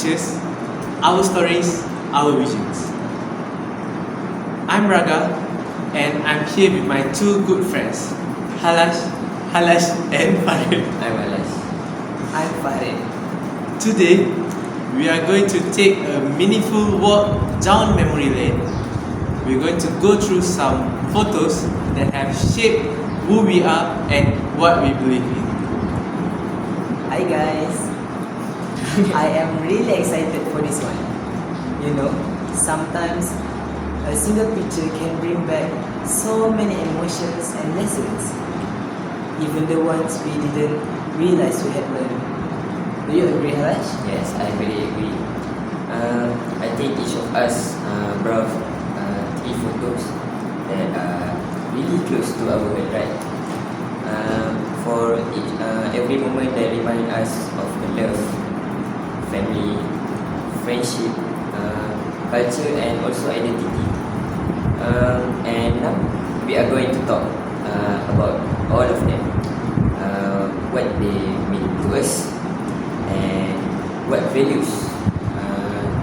pictures, our stories, our visions. I'm Raga, and I'm here with my two good friends, Halash and Farid. I'm Alas. I'm Farid. Today, we are going to take a meaningful walk down memory lane. We're going to go through some photos that have shaped who we are and what we believe in. Hi guys. I am really excited for this one. You know, sometimes a single picture can bring back so many emotions and lessons, even the ones we didn't realize we had learned. Do you agree, Halash? Yes, I really agree. I think each of us brought three photos that are really close to our heart, right? For every moment that remind us of the love, family, friendship, culture, and also identity. And now we are going to talk about all of them, what they mean to us, and what values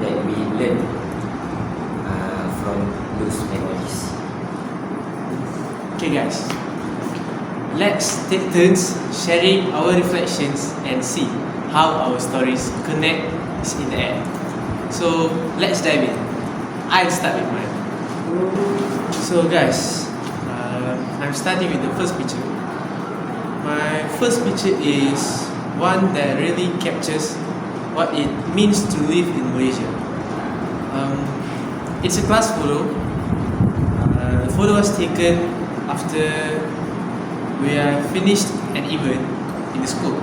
that we learn from those memories. Okay guys, let's take turns sharing our reflections and see how our stories connect in the air. So let's dive in. I'll start with mine. So guys, I'm starting with the first picture. My first picture is one that really captures what it means to live in Malaysia. It's a class photo. The photo was taken after we are finished an event in the school.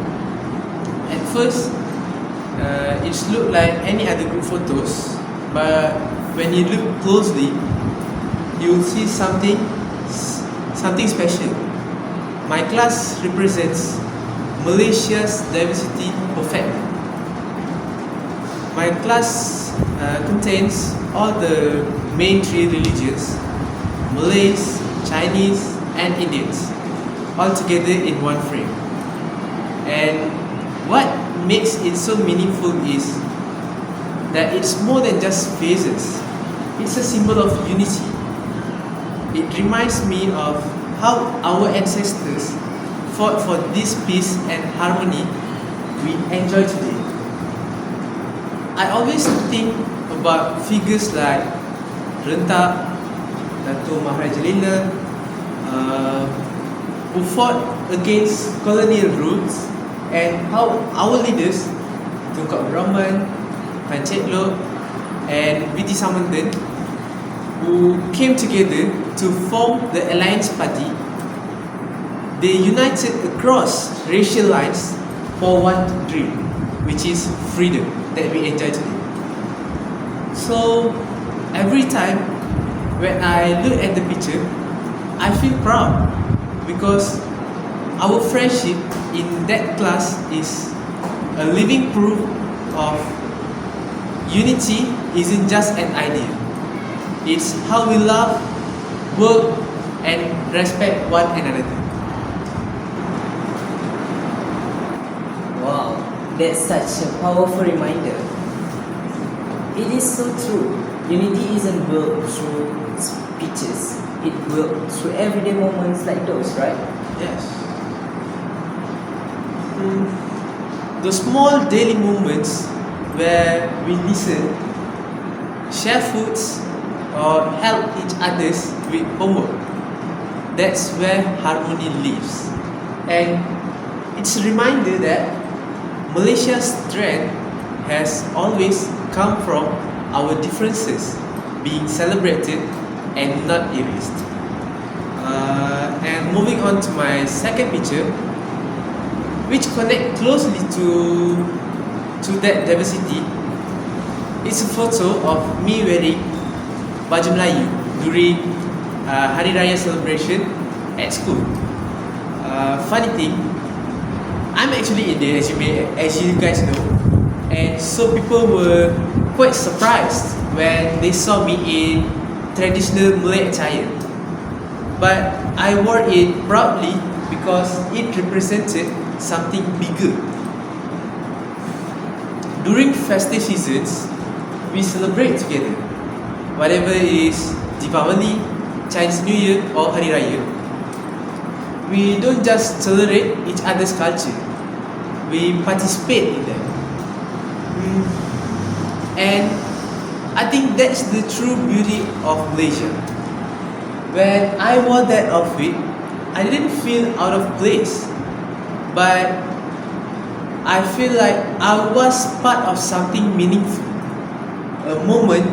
At first, it looked like any other group photos, but when you look closely, you'll see something special. My class represents Malaysia's diversity perfectly. My class contains all the main three religions: Malays, Chinese, and Indians, all together in one frame. And what makes it so meaningful is that it's more than just faces. It's a symbol of unity. It reminds me of how our ancestors fought for this peace and harmony we enjoy today. I always think about figures like Rentak, Dato' Maharaja Lila, who fought against colonial rules, and how our leaders, Tun Rahman, Tan Chet Loh, and V.T. Samandan, who came together to form the Alliance Party. They united across racial lines for one dream, which is freedom that we enjoy today. So every time when I look at the picture, I feel proud because our friendship in that class is a living proof of unity isn't just an idea. It's how we love, work, and respect one another. Wow, that's such a powerful reminder. It is so true. Unity isn't built through speeches. It's built through everyday moments like those, right? Yes. The small daily moments where we listen, share foods, or help each others with homework. That's where harmony lives. And it's a reminder that Malaysia's strength has always come from our differences being celebrated and not erased. And moving on to my second picture, which connect closely to that diversity, it's a photo of me wearing baju Melayu during Hari Raya celebration at school. Funny thing, I'm actually Indian, as you guys know, and so people were quite surprised when they saw me in traditional Malay attire. But I wore it proudly because it represented something bigger. during festive seasons, we celebrate together. Whatever is Deepavali, Chinese New Year or Hari Raya, we don't just tolerate each other's culture, we participate in them. And I think that's the true beauty of Malaysia. When I wore that outfit, I didn't feel out of place, but I feel like I was part of something meaningful. A moment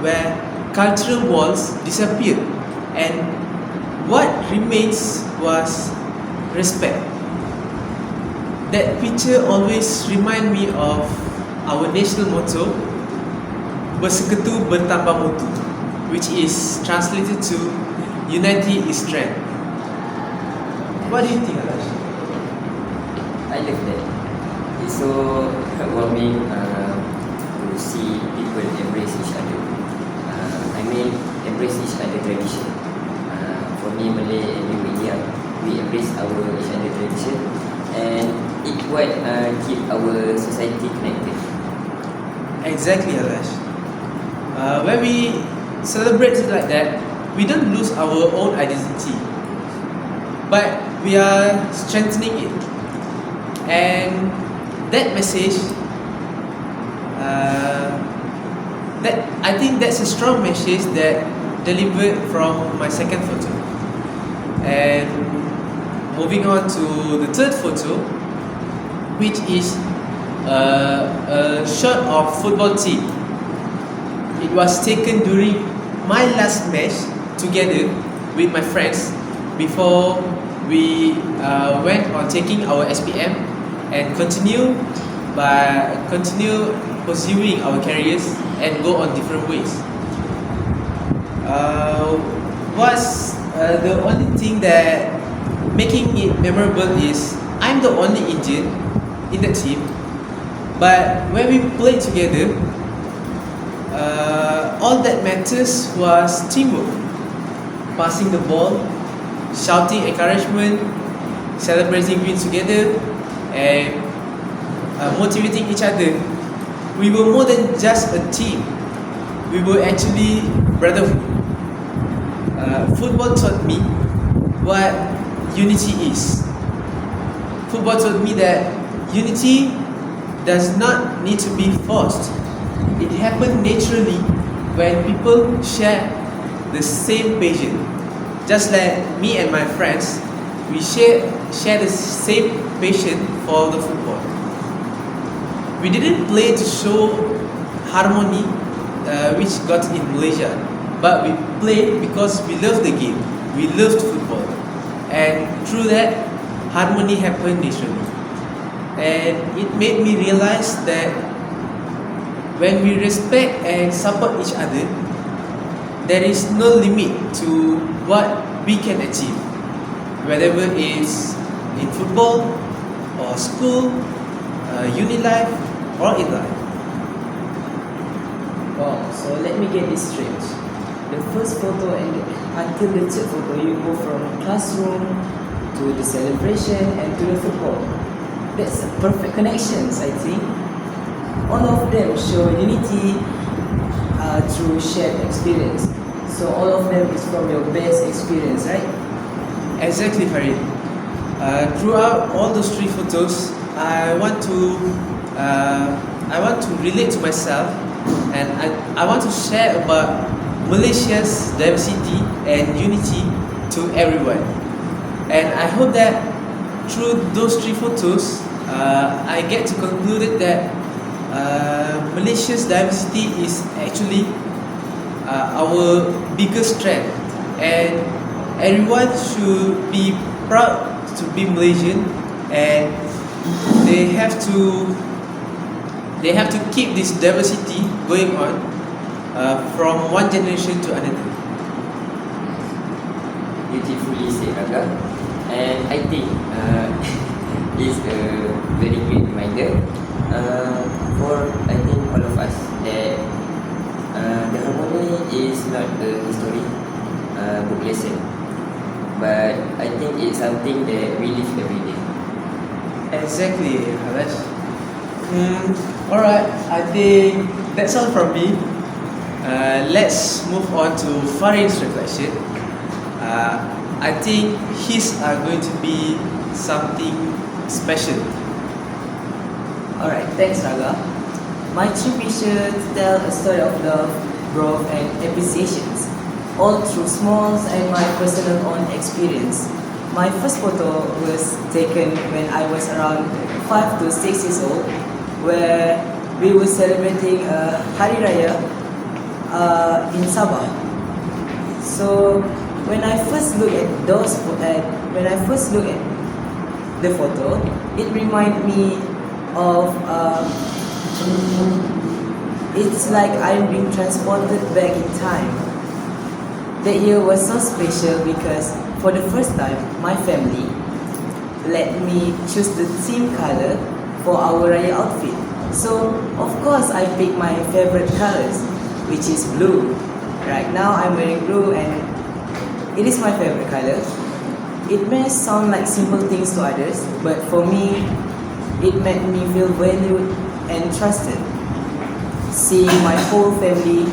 where cultural walls disappeared and what remains was respect. That picture always remind me of our national motto, Bersekutu bertambah mutu, which is translated to unity is strength. What do you think, Alash? I love that. It's so heartwarming to see people embrace each other. Embrace each other tradition. For me, Malay and India, we embrace each other tradition, and it what keep our society connected. Exactly, Alash. When we celebrate it like that, we don't lose our own identity, but we are strengthening it. And that message, I think that's a strong message that delivered from my second photo. And moving on to the third photo, which is a shot of football team. It was taken during my last match together with my friends before we went on taking our SPM and continue pursuing our careers and go on different ways. The only thing that making it memorable is I'm the only Indian in the team, but when we played together, all that matters was teamwork. Passing the ball, shouting encouragement, celebrating wins together, and motivating each other. We were more than just a team. We were actually brotherhood. Football taught me what unity is. Football taught me that unity does not need to be forced. It happens naturally when people share the same passion. Just like me and my friends, we share the same passion for the football. We didn't play to show harmony, which got in Malaysia, but we played because we loved the game. We loved football, and through that, harmony happened naturally. And it made me realize that when we respect and support each other, there is no limit to what we can achieve, whether it's in football or school, uni life or in life. Wow, so let me get this straight. The first photo and until the third photo, you go from classroom to the celebration and to the football. That's a perfect connections, I think. All of them show unity through shared experience. So all of them is from your best experience, right? Exactly, Farid. Throughout all those three photos, I want to relate to myself, and I want to share about Malaysia's diversity and unity to everyone. And I hope that through those three photos, I get to conclude that Malaysia's diversity is actually our biggest strength, and everyone should be proud to be Malaysian, and they have to keep this diversity going on from one generation to another. Beautifully said, Raga. And I think it's a very great reminder for all of us that the harmony is not a history book lesson, but I think it's something that we live every day. Exactly, Halash. Alright, I think that's all from me. Let's move on to Farin's reflection. I think his are going to be something special. Alright, thanks Raga. My trip is to tell a story of love, growth and appreciations, all through smalls and my personal own experience. My first photo was taken when I was around 5 to 6 years old, where we were celebrating a Hari Raya in Sabah. So when I first look at the photo, it reminded me of it's like I'm being transported back in time. That year was so special because for the first time, my family let me choose the theme color for our Raya outfit. So of course I picked my favorite colors, which is blue. Right now I'm wearing blue and it is my favorite color. It may sound like simple things to others, but for me, it made me feel valued and trusted. Seeing my whole family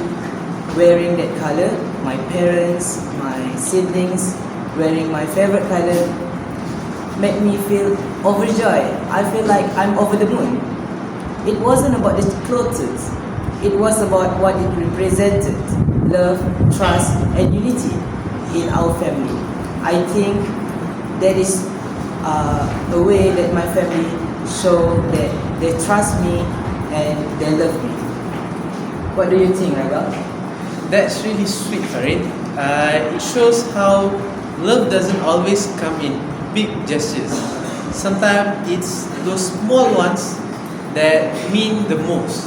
wearing that color, my parents, my siblings wearing my favorite color, made me feel overjoyed. I feel like I'm over the moon. It wasn't about the clothes, it was about what it represented, love, trust and unity in our family. I think that is a way that my family show that they trust me and they love me. What do you think, Raga? That's really sweet, Farid. It shows how love doesn't always come in big gestures. Sometimes it's those small ones that mean the most.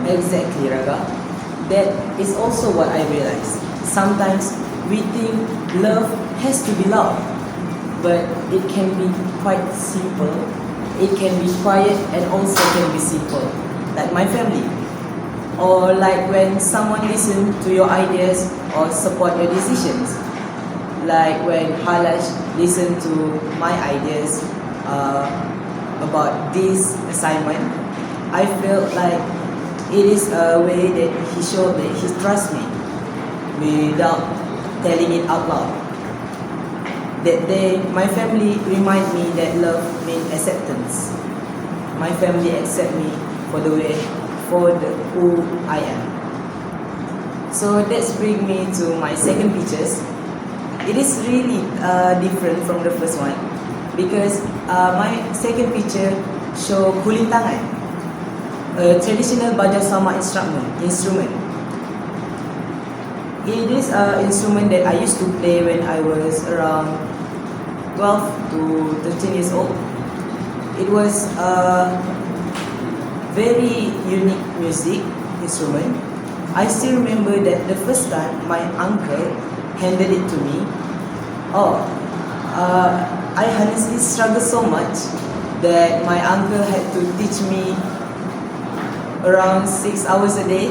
Exactly, Raga. That is also what I realized. Sometimes we think love has to be loud, but it can be quite simple. It can be quiet and also can be simple, like my family. Or like when someone listens to your ideas or support your decisions. Like when Halash listened to my ideas about this assignment, I felt like it is a way that he showed that he trusts me without telling it out loud. That day, my family remind me that love means acceptance. My family accept me for who I am. So that's bring me to my second pictures. It is really different from the first one because my second picture show kulintangan, a traditional bajau sama instrument. It is an instrument that I used to play when I was around 12 to 13 years old. It was a very unique music instrument. I still remember that the first time my uncle handed it to me. I honestly struggled so much that my uncle had to teach me around 6 hours a day.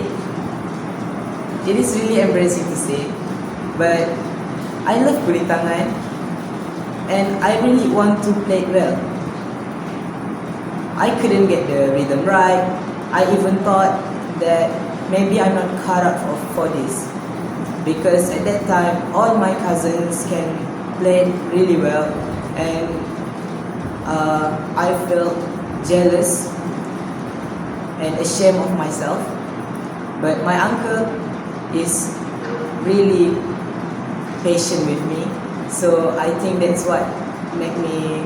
It is really embarrassing to say, but I love kulintangan and I really want to play it well. I couldn't get the rhythm right. I even thought that maybe I'm not cut out for this because at that time all my cousins can play it really well and I felt jealous and ashamed of myself. But my uncle is really patient with me, so I think that's what made me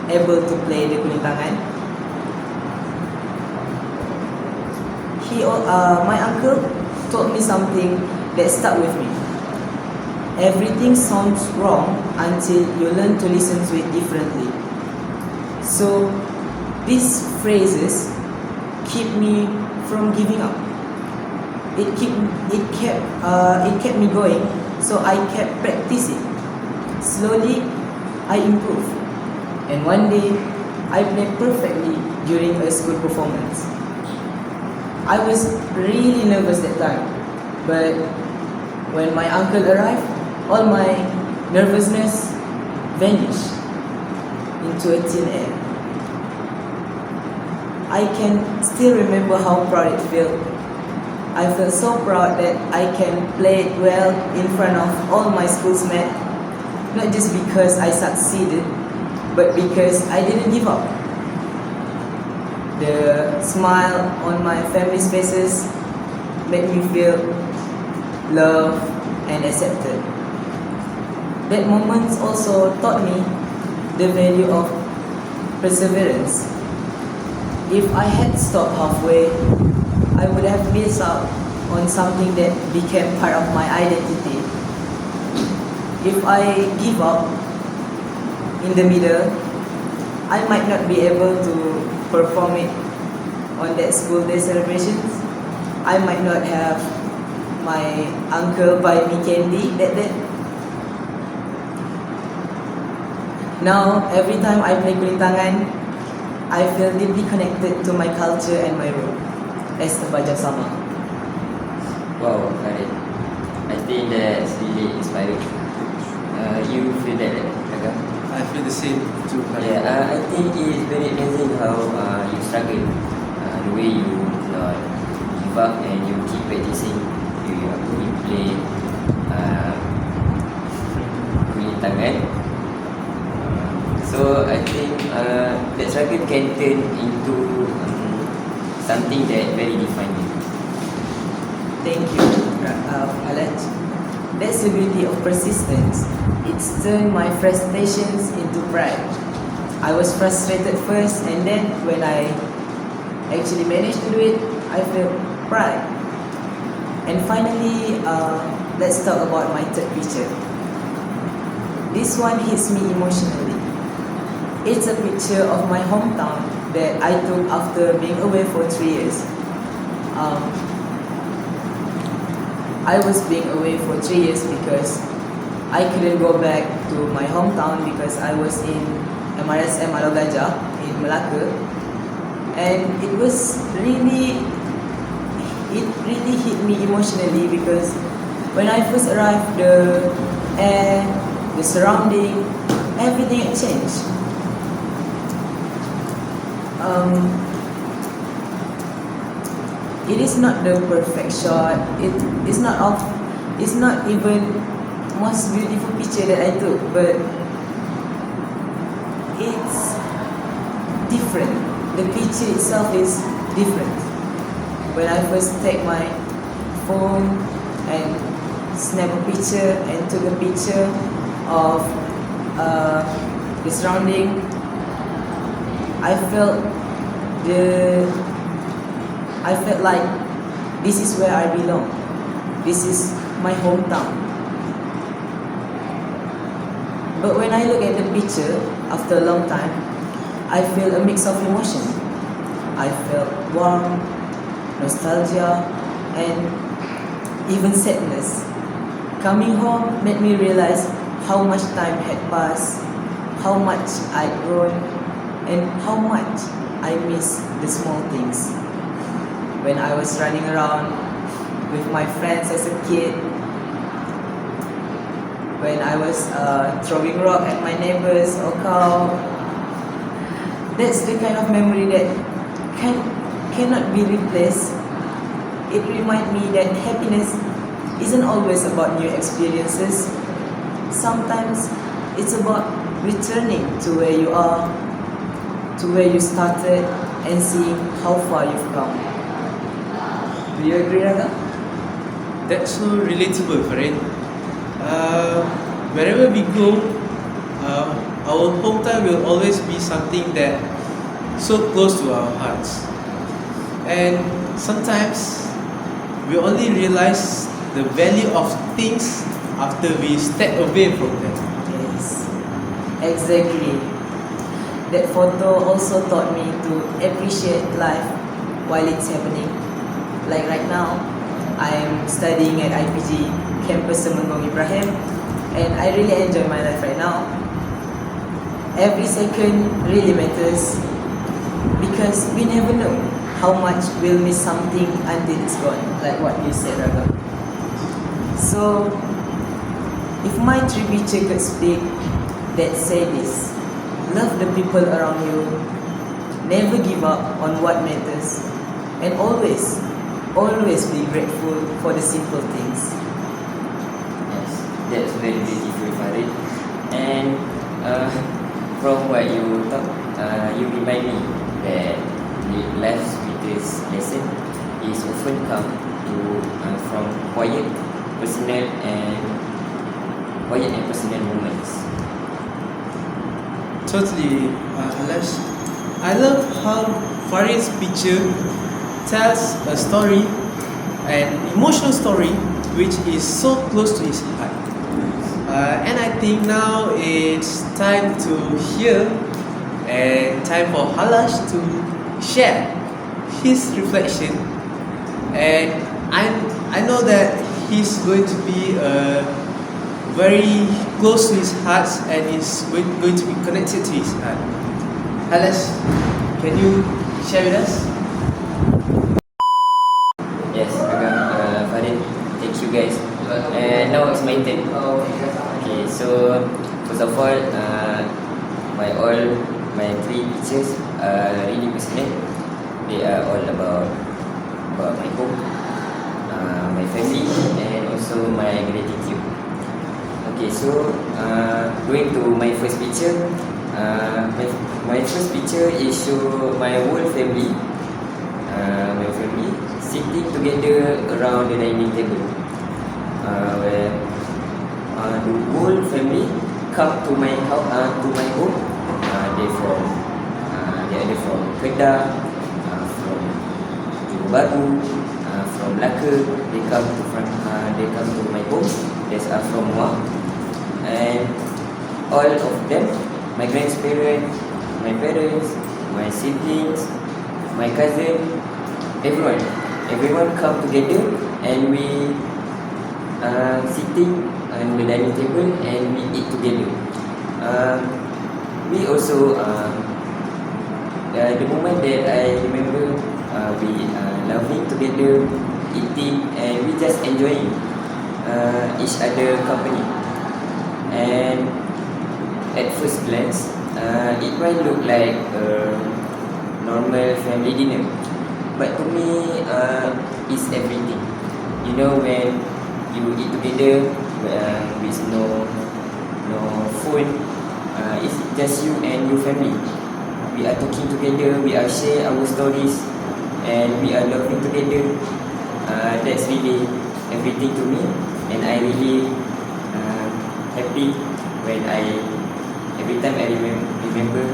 able to play the kulintangan. My uncle told me something that stuck with me. Everything sounds wrong until you learn to listen to it differently. So these phrases keep me from giving up. It kept me going. So I kept practicing. Slowly, I improved. And one day, I played perfectly during a school performance. I was really nervous that time, but when my uncle arrived, all my nervousness vanished into a thin air. I can still remember how proud it felt. I felt so proud that I can play it well in front of all my schoolmates, not just because I succeeded, but because I didn't give up. The smile on my family's faces made me feel loved and accepted. That moment also taught me the value of perseverance. If I had stopped halfway, I would have missed out on something that became part of my identity. If I give up in the middle, I might not be able to perform it on that school day celebrations. I might not have my uncle buy me candy that day. Now, every time I play kulintangan, I feel deeply connected to my culture and my role as a pelajar sama. Wow, Farid. I think that's really inspiring. You feel that, Aga? I feel the same too. Yeah, I think it's very amazing how you struggle. The way you not give up and you keep practicing. You play kulintangan. So I think that struggle can turn into something that very defining. Thank you, Alaj. That's the beauty of persistence. It's turned my frustrations into pride. I was frustrated first, and then when I actually managed to do it, I felt pride. And finally, let's talk about my third picture. This one hits me emotionally. It's a picture of my hometown that I took after being away for 3 years. I was being away for 3 years because I couldn't go back to my hometown because I was in MRSM Alor Gajah in Melaka, and it really hit me emotionally because when I first arrived, the air, the surrounding, everything had changed. It is not the perfect shot. It's not even most beautiful picture that I took, but it's different. The picture itself is different. When I first take my phone and snap a picture and took a picture of the surrounding, I felt like this is where I belong. This is my hometown. But when I look at the picture after a long time, I feel a mix of emotion. I felt warm, nostalgia, and even sadness. Coming home made me realize how much time had passed, how much I'd grown, and how much I miss the small things. When I was running around with my friends as a kid, when I was throwing rock at my neighbors or cow, that's the kind of memory that cannot be replaced. It reminds me that happiness isn't always about new experiences. Sometimes it's about returning to where you are, to where you started, and seeing how far you've come. Do you agree, Raga? That's so relatable, Farid. Wherever we go, our hometown will always be something that so close to our hearts. And sometimes we only realize the value of things after we step away from them. Yes, exactly. That photo also taught me to appreciate life while it's happening. Like right now, I'm studying at IPG campus Semenggong Ibrahim, and I really enjoy my life right now. Every second really matters because we never know how much we'll miss something until it's gone, like what you said, Raga. So, if my tribute could speak, that say this: love the people around you, never give up on what matters, and always be grateful for the simple things. Yes, that's very beautiful, Farid. And from what you talk, you remind me that life's greatest lesson is often come to from quiet and personal moments. Totally, Alash. I love how Farid's picture tells a story, an emotional story, which is so close to his heart. And I think now it's time to hear and time for Halash to share his reflection. And I know that he's going to be very close to his heart and is going to be connected to his heart. Halash, can you share with us? Yes, Farid, thank you guys. And now it's my turn. Okay, so first of all, my three pictures are really personal. They are all about my home, my family, and also my gratitude. Okay, so going to my first picture. My first picture is show my whole family. My family sitting together around the dining table, where the whole family come to my house, to my home. They are from Kedah, from Johor Bahru, from Melaka. They come to my home. There's from Muar, and all of them, my grandparents, my parents, my siblings, my cousin, everyone come together, and we sitting on the dining table and we eat together. We also the moment that I remember, we laughing together, eating, and we just enjoying each other company. And at first glance, it might look like a normal family dinner, but to me, it's everything. You know, when you eat together with no phone, it's just you and your family. We are talking together, we are share our stories, and we are laughing together. That's really everything to me, and I really happy when every time I remember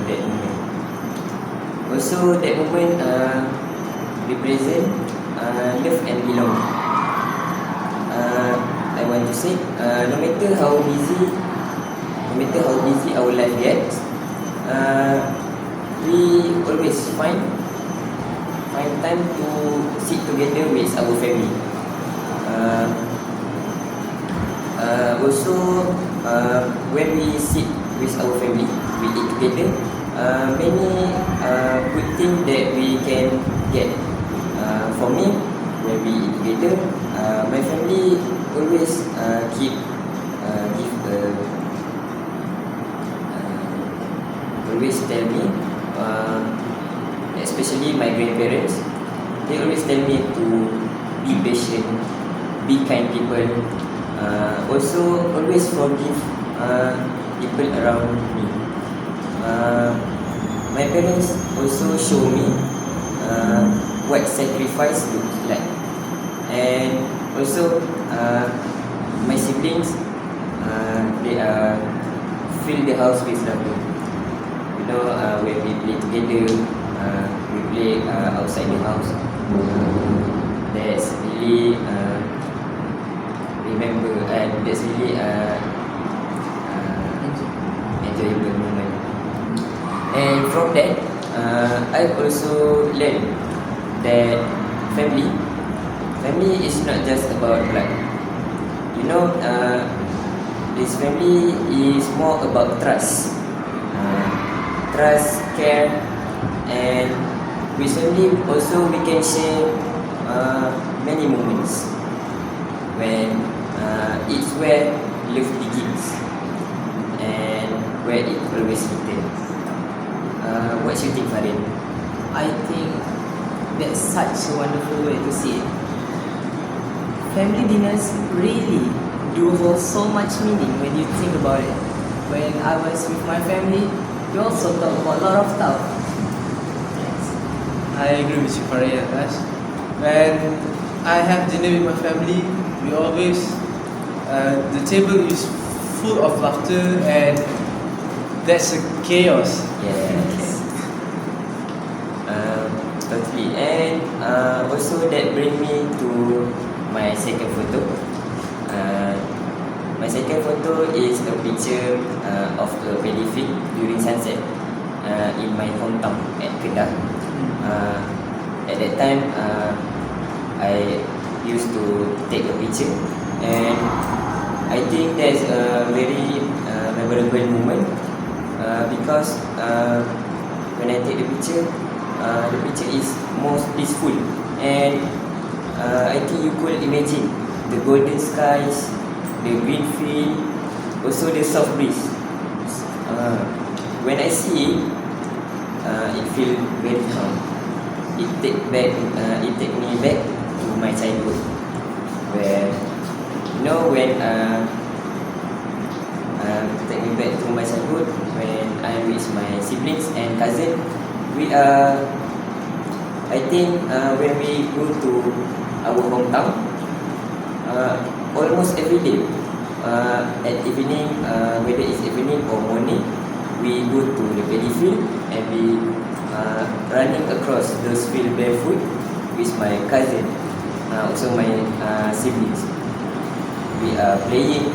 that moment. Also, that moment represent love and belong. I want to say, no matter how busy our life gets, we always find time to sit together with our family. Also, when we sit with our family, we eat together. Many good things that we can get. For me, when we eat together, my family always always tell me, especially my grandparents, they always tell me to be patient, be kind people, also always forgive people around me. My parents also show me what sacrifice looks like, and also my siblings, they fill the house with laughter. You know, when we play together, we play outside the house. That's really remember, and that's really enjoyable moment. And from that, I also learned that family is not just about blood. You know, this family is more about trust, care, and with family also we can share many moments when it's where love begins and where it always returns. What you think, Farin? I think that's such a wonderful way to see it. Family dinners really do hold so much meaning when you think about it. When I was with my family, we also talk about a lot of stuff. Yes. I agree with you, Farid and Ash. When I have dinner with my family, we always the table is full of laughter and that's a chaos. Yes. Totally. And also that bring me to my second photo. My second photo is a picture of a paddy field during sunset in my hometown at Kedah. At that time, I used to take a picture, and I think that's a very memorable moment because when I take the picture is most peaceful, and I think you could imagine the golden skies, the green field, also the soft breeze. When I see it feel very calm. It take me back to my childhood, where when take me back to my childhood when I'm with my siblings and cousin. We are, I think, when we go to our hometown, almost every day, at evening, whether it's evening or morning, we go to the paddy field and we running across those field barefoot with my cousin, also my siblings. We are playing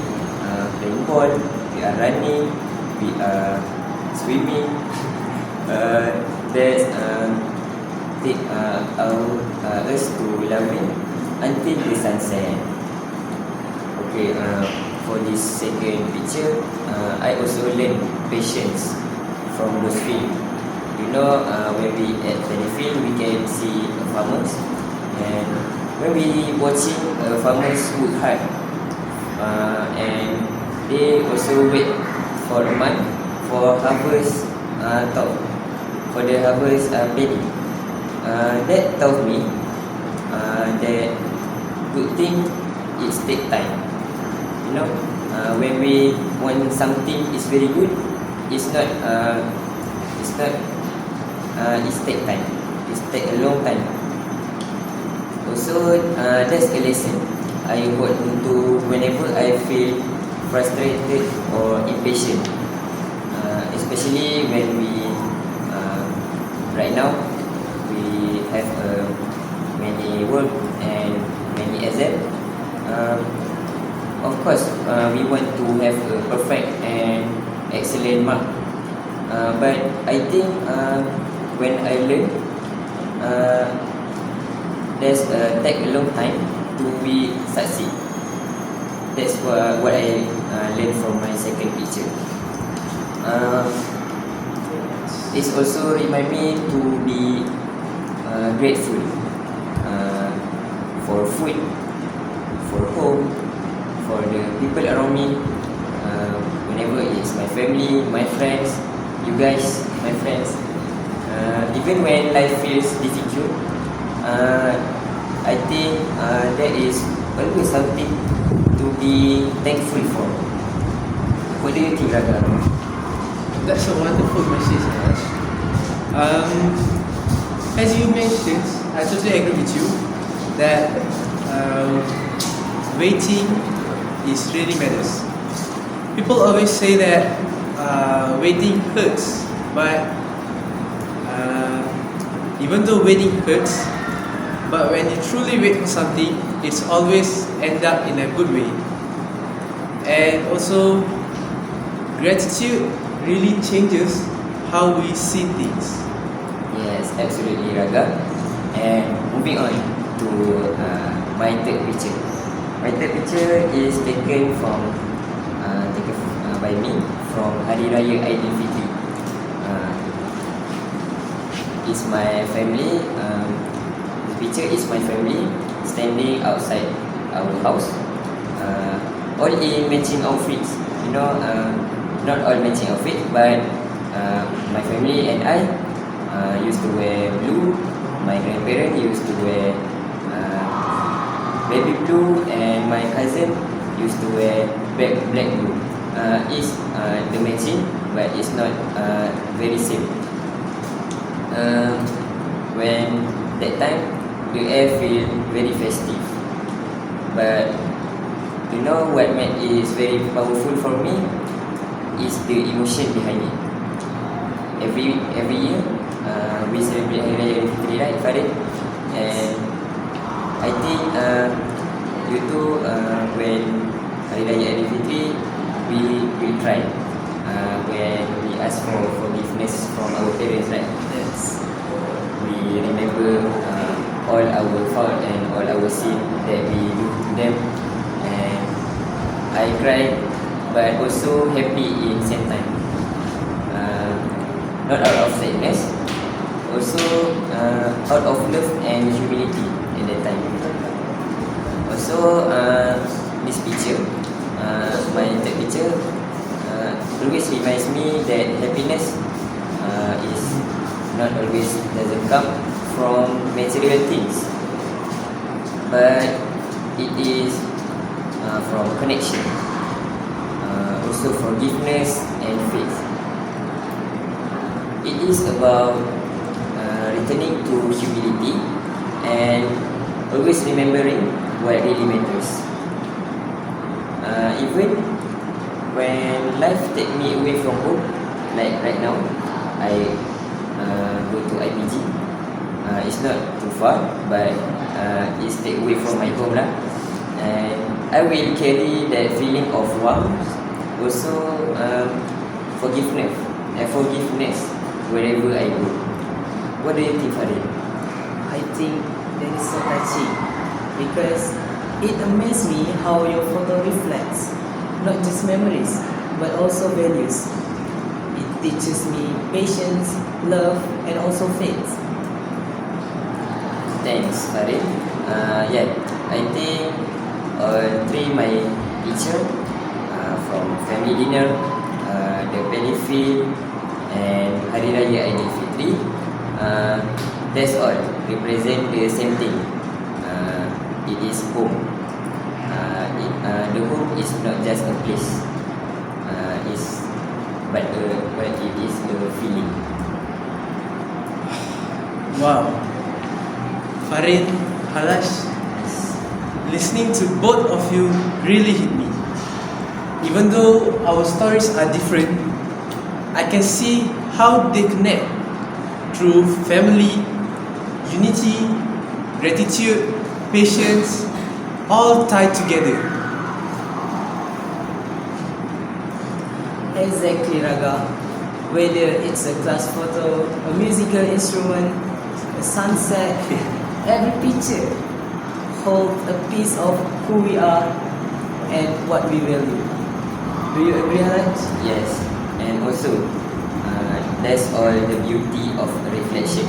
ball, we are running, we are swimming. That's take us to loving until the sunset. Okay, for this second picture, I also learn patience from those fields. When we at the field, we can see farmers, and when we watching farmers work hard, and they also wait for a month for harvest for the harvest paddy. That taught me that good thing is take time. When we want something is very good, it's not it's take time. It's take a long time. Also, that's a lesson I got into whenever I feel frustrated or impatient. Especially when we right now we have many work and many exam. Of course, we want to have a perfect and excellent mark. But I think when I learn, there's take a long time to be succeed. That's what I learned from my second picture. It's also remind me to be grateful for food, for home, for the people around me. Whenever it's my family, my friends, you guys, my friends. Even when life feels difficult, I think there is always something to be thankful for. What do you think, Raga? That's a wonderful message, Ash. As you mentioned, I totally agree with you that waiting is really matters. People always say that waiting hurts, but even though waiting hurts, but when you truly wait for something, it's always end up in a good way. And also, gratitude really changes how we see things. Yes, absolutely, Raga. And moving on to my third picture. My third picture is taken by me from Hari Raya Aidilfitri. It's my family. The picture is my family standing outside our house, all in matching outfits. Not all matching outfits, but my family and I used to wear blue. My grandparents used to wear baby blue, and my cousin used to wear black blue. It's the matching, but it's not very same. When that time, the air feel very festive. But you know what is very powerful for me is the emotion behind it. Every year, we celebrate Hari Raya Aidilfitri, right, Farid? And I think you too, when Hari Raya Aidilfitri, we try when we ask for forgiveness from our parents, right? Yes. We remember all our fault and all our sin that we do to them, and I cry, but also happy in same time. Not out of sadness, also out of love and humility at that time. Also, this picture, my third picture, always reminds me that happiness is not always doesn't come from material things, but it is from connection, also forgiveness and faith. It is about returning to humility and always remembering what really matters. Even when life take me away from home, like right now, I go to IPG. It's not too far, but it's take away from my home lah. And I will carry that feeling of warmth, also forgiveness wherever I go. What do you think, Farid? I think that is so touching because it amazes me how your photo reflects not just memories but also values. It teaches me patience, love, and also faith. Thanks, Farid. Yeah, I think all three my picture from family dinner, the paddy field, and Hari Raya Aidilfitri. That's all represent the same thing. It is home. The home is not just a place. But it is a feeling. Wow. Farid, Halash, listening to both of you really hit me. Even though our stories are different, I can see how they connect through family, unity, gratitude, patience, all tied together. Exactly, Raga. Whether it's a class photo, a musical instrument, a sunset, every picture holds a piece of who we are and what we value. Do you agree, Haraj? Yes, and also that's all the beauty of reflection.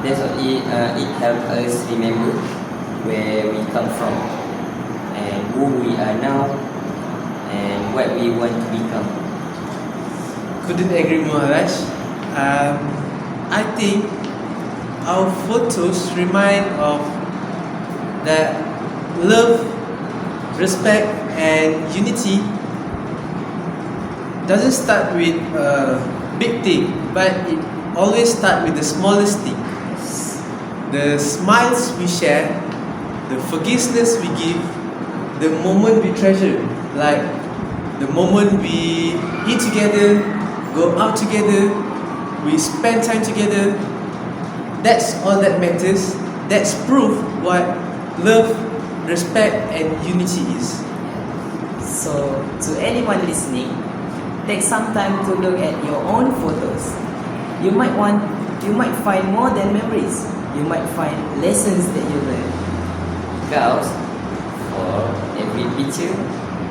That's all it helps us remember where we come from and who we are now and what we want to become. Couldn't agree more, Halash. I think our photos remind of that love, respect, and unity doesn't start with a big thing, but it always starts with the smallest thing. The smiles we share, the forgiveness we give, the moment we treasure, like the moment we eat together, go out together, we spend time together. That's all that matters. That's proof what love, respect, and unity is. So, to anyone listening, take some time to look at your own photos. You might find more than memories. You might find lessons that you learn. Because for every picture,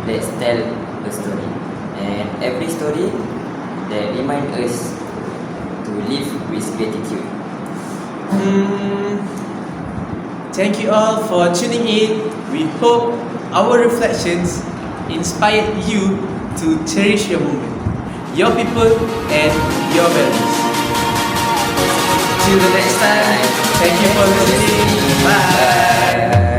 let's tell a story, and every story that reminds us to live with gratitude. Thank you all for tuning in. We hope our reflections inspired you to cherish your moment. your people, and your values. Till the next time, thank you for listening. Bye.